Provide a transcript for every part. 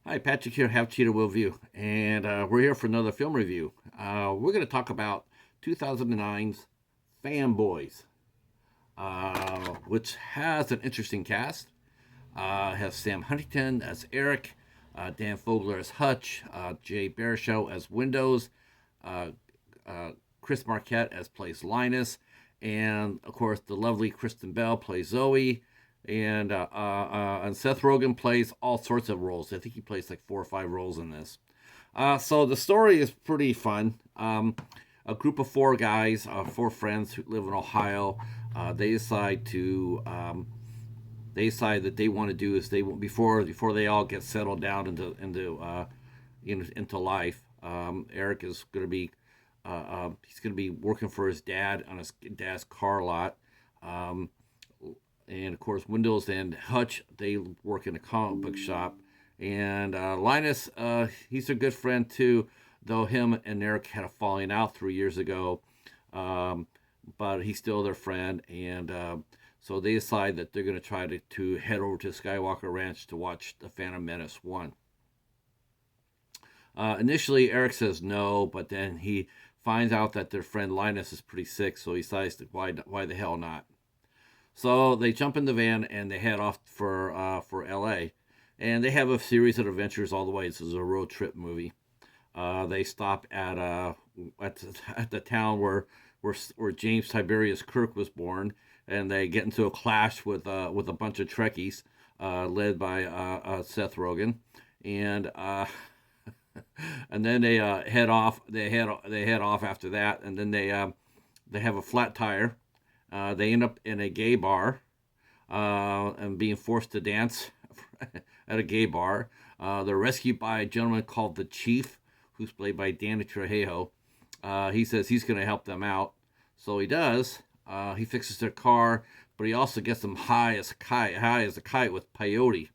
Hi, Patrick here, Have Cheetah Will View, and we're here for another film review. We're going to talk about 2009's Fanboys, which has an interesting cast. Has Sam Huntington as Eric, Dan Fogler as Hutch, Jay Baruchel as Windows, uh, uh, Chris Marquette as plays Linus, and of course the lovely Kristen Bell plays Zoe, and Seth Rogen plays all sorts of roles. I think he plays like 4 or 5 roles in this. So the story is pretty fun. A group of 4 guys, 4 friends who live in Ohio, they decide to they decide that they want to do is they before they all get settled down into life. Eric is going to be he's going to be working for his dad on his dad's car lot. Um, and of course, Windows and Hutch, they work in a comic book shop. And Linus, he's a good friend too, though him and Eric had a falling out 3 years ago. Um, but he's still their friend. And so they decide that they're going to try to head over to Skywalker Ranch to watch The Phantom Menace 1. Initially, Eric says no, but then he finds out that their friend Linus is pretty sick, so he decides to, why the hell not? So they jump in the van and they head off for L.A. And they have a series of adventures all the way. This is a road trip movie. They stop at the town where James Tiberius Kirk was born, and they get into a clash with a bunch of Trekkies, led by Seth Rogen, and and then they head off. They head off after that, and then they have a flat tire. They end up in a gay bar, and being forced to dance at a gay bar. They're rescued by a gentleman called the Chief, who's played by Danny Trejo. He says he's going to help them out, so he does. He fixes their car, but he also gets them high as a kite with peyote,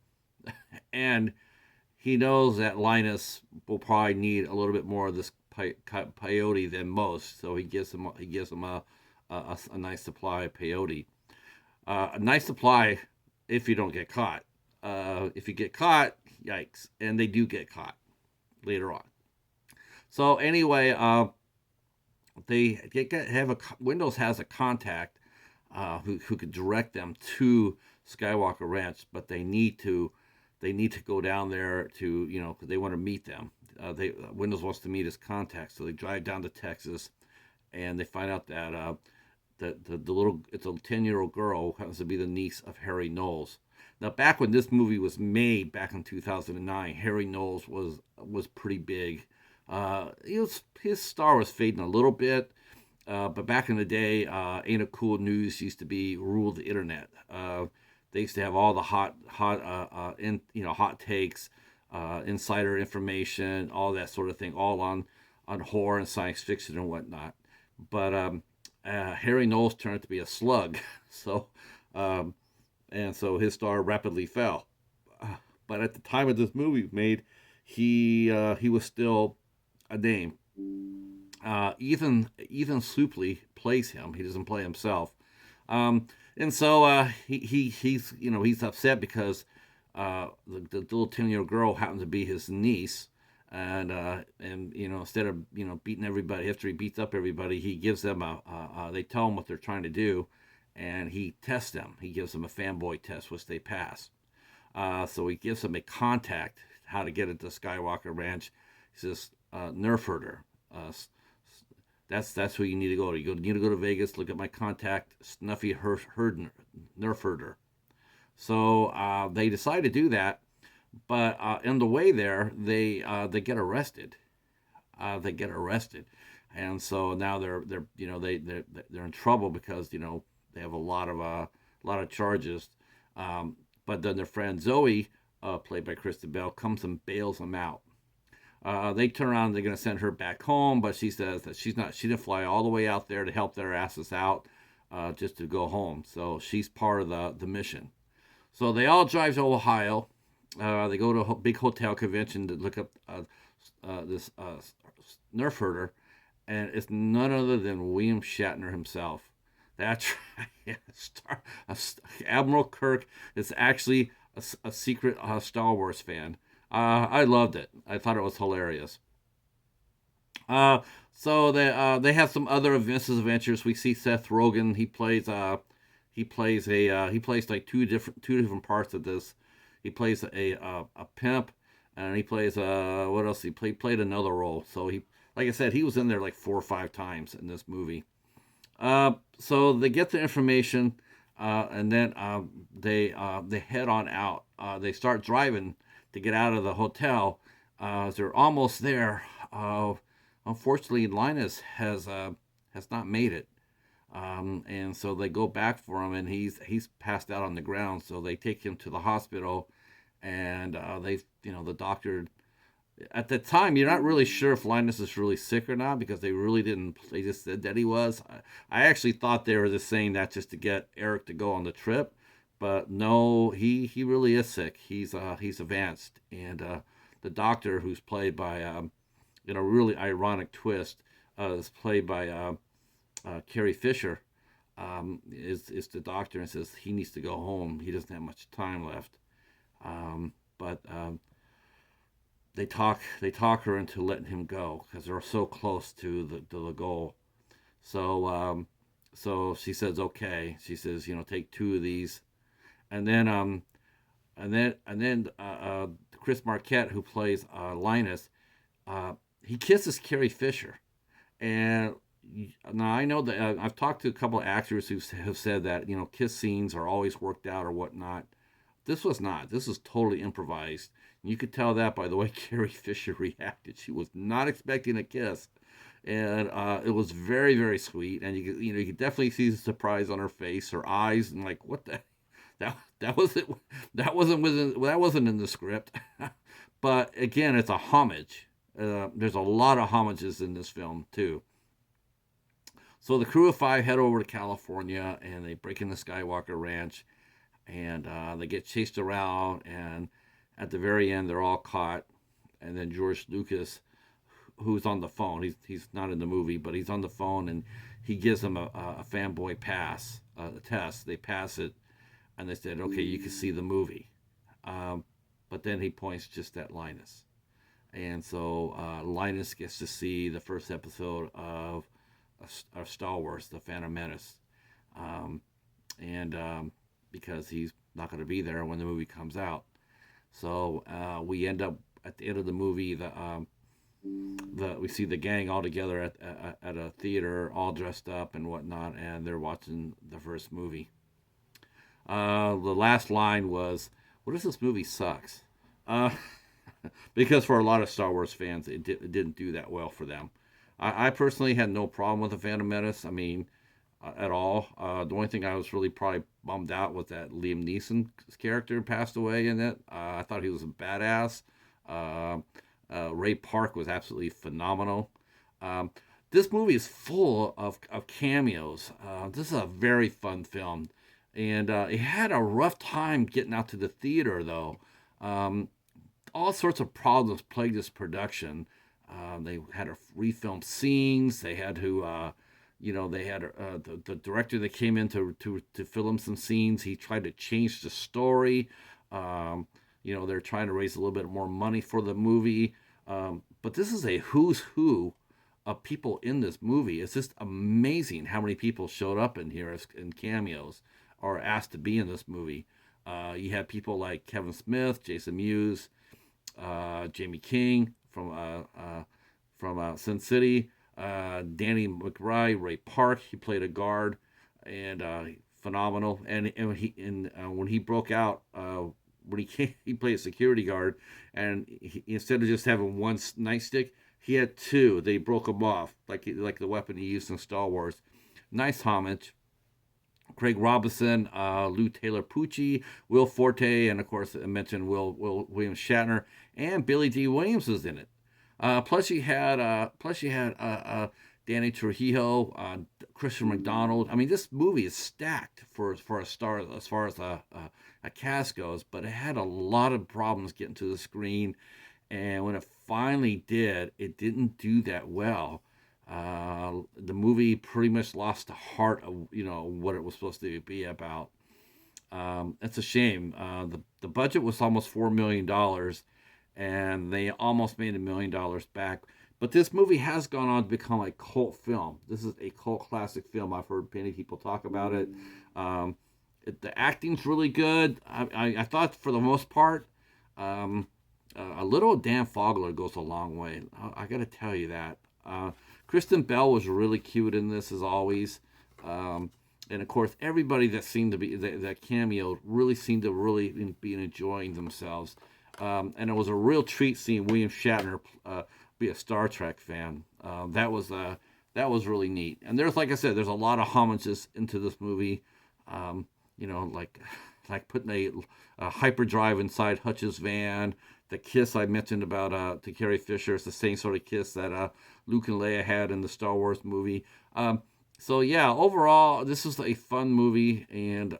and he knows that Linus will probably need a little bit more of this peyote than most, so he gives him a nice supply of peyote. A nice supply if you don't get caught. If you get caught, yikes! And they do get caught later on. So anyway, have a Windows has a contact who could direct them to Skywalker Ranch, but they need to go down there to because they want to meet them. They Windows wants to meet his contact, so they drive down to Texas, and they find out that the little it's a 10-year-old girl who happens to be the niece of Harry Knowles. Now, back when this movie was made, back in 2009, Harry Knowles was pretty big. His star was fading a little bit, but back in the day, Ain't It Cool News used to be rule the internet. They used to have all the hot takes, insider information, all that sort of thing, all on horror and science fiction and whatnot. But Harry Knowles turned out to be a slug, so um, and so his star rapidly fell. But at the time of this movie was made, he was still a name. Ethan Suplee plays him. He doesn't play himself. And so he's upset because the little 10-year-old girl happens to be his niece, and instead of beating everybody after he beats up everybody, he gives them they tell him what they're trying to do, and he tests them. He gives them a fanboy test, which they pass. So he gives them a contact how to get into Skywalker Ranch. He says Nerf herder. That's who you need to go to. You need to go to Vegas. Look at my contact, Snuffy Nerf herder. So they decide to do that, but on the way there, they get arrested. And so now they're in trouble because they have a lot of charges. But then their friend Zoe, played by Kristen Bell, comes and bails them out. They turn around, they're going to send her back home, but she says that she didn't fly all the way out there to help their asses out, just to go home. So she's part of the mission. So they all drive to Ohio. They go to a big hotel convention to look up this Nerf herder, and it's none other than William Shatner himself. That's right. Admiral Kirk is actually a secret Star Wars fan. I loved it. I thought it was hilarious. Uh, so they have some other adventures. We see Seth Rogen. He plays like two different parts of this. He plays a pimp, and he plays what else? Played another role. So he, like I said, he was in there like 4 or 5 times in this movie. So they get the information, and then they head on out. They start driving to get out of the hotel. They're almost there. Unfortunately, Linus has not made it, and so they go back for him, and he's passed out on the ground. So they take him to the hospital, and the doctor, at the time, you're not really sure if Linus is really sick or not because they really didn't. They just said that he was. I actually thought they were just saying that just to get Eric to go on the trip, but no, he really is sick. He's advanced, and the doctor, who's played by in a really ironic twist, is played by Carrie Fisher. Is the doctor and says he needs to go home. He doesn't have much time left. But they talk her into letting him go because they're so close to the goal. So she says okay. She says take two of these, and then Chris Marquette, who plays Linus, he kisses Carrie Fisher, and now I know that I've talked to a couple of actors who have said that kiss scenes are always worked out or whatnot. This was not. This was totally improvised. You could tell that by the way Carrie Fisher reacted. She was not expecting a kiss, and it was very, very sweet. And you could definitely see the surprise on her face, her eyes, and like what the that wasn't that wasn't in the script. But again, it's a homage. There's a lot of homages in this film too. So the crew of five head over to California and they break in the Skywalker Ranch, and they get chased around, and at the very end they're all caught, and then George Lucas, who's on the phone, he's not in the movie, but he's on the phone, and he gives them a fanboy pass, a test. They pass it, and they said, okay, you can see the movie. But then he points just at Linus, and so Linus gets to see the first episode of Star Wars: The Phantom Menace, and because he's not going to be there when the movie comes out. So we end up at the end of the movie. We see the gang all together at a theater, all dressed up and whatnot, and they're watching the first movie. The last line was, "What if this movie sucks?" Uh, because for a lot of Star Wars fans, it didn't do that well for them. I personally had no problem with the Phantom Menace. I mean, at all. The only thing I was really probably bummed out was that Liam Neeson's character passed away in it. I thought he was a badass. Uh, Ray Park was absolutely phenomenal. Um, this movie is full of cameos. This is a very fun film. And it had a rough time getting out to the theater, though. Um, all sorts of problems plagued this production. They had to refilm scenes. They had to, they had the director that came in to film some scenes. He tried to change the story. They're trying to raise a little bit more money for the movie. But this is a who's who of people in this movie. It's just amazing how many people showed up in here as in cameos or asked to be in this movie. You had people like Kevin Smith, Jason Mewes, Jamie King from Sin City, Danny McBride, Ray Park. He played a guard, and phenomenal. When he broke out, when he came, he played a security guard, and instead of just having one nightstick, he had two. They broke him off like the weapon he used in Star Wars. Nice homage. Craig Robinson, Lou Taylor Pucci, Will Forte, and of course I mentioned Will William Shatner, and Billy D. Williams was in it. Plus you had Danny Trujillo, Christian McDonald. I mean, this movie is stacked for a star as far as a cast goes, but it had a lot of problems getting to the screen, and when it finally did, it didn't do that well. The movie pretty much lost the heart of what it was supposed to be about. It's a shame. The budget was almost $4 million, and they almost made $1 million back. But this movie has gone on to become a cult film. This is a cult classic film. I've heard many people talk about it. The acting's really good. I thought for the most part, a little Dan Fogler goes a long way. I got to tell you that. Kristen Bell was really cute in this, as always. And of course, everybody that seemed to be that cameo really seemed to really be enjoying themselves. And it was a real treat seeing William Shatner be a Star Trek fan. That was really neat. And there's, like I said, there's a lot of homages into this movie. Like putting a hyperdrive inside Hutch's van. The kiss I mentioned about to Carrie Fisher is the same sort of kiss that Luke and Leia had in the Star Wars movie. So yeah, overall, this is a fun movie, and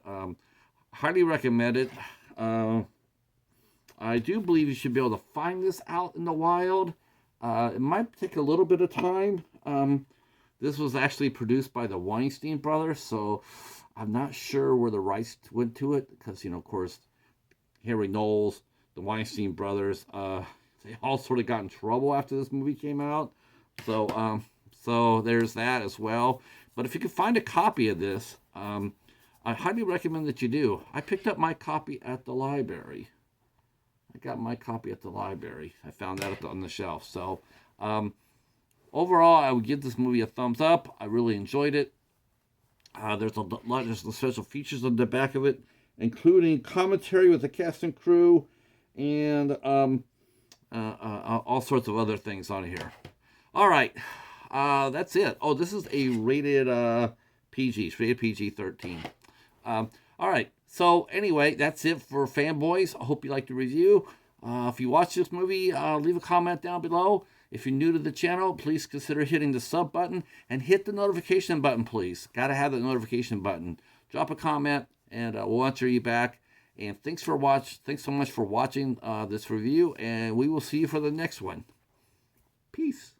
highly recommend it. I do believe you should be able to find this out in the wild. It might take a little bit of time. This was actually produced by the Weinstein brothers, so I'm not sure where the rights went to it, because, of course, Harry Knowles, the Weinstein brothers, they all sort of got in trouble after this movie came out. So there's that as well. But if you can find a copy of this, I highly recommend that you do. I picked up my copy at the library. I got my copy at the library. I found that on the shelf. So overall, I would give this movie a thumbs up. I really enjoyed it. There's some special features on the back of it, including commentary with the cast and crew, and all sorts of other things on here. All right, that's it. Oh, this is a rated PG, rated PG-13. All right, so anyway, that's it for Fanboys. I hope you liked the review. If you watch this movie, leave a comment down below. If you're new to the channel, please consider hitting the sub button and hit the notification button, please. Got to have the notification button. Drop a comment, and we'll answer you back. And thanks so much for watching this review, and we will see you for the next one. Peace.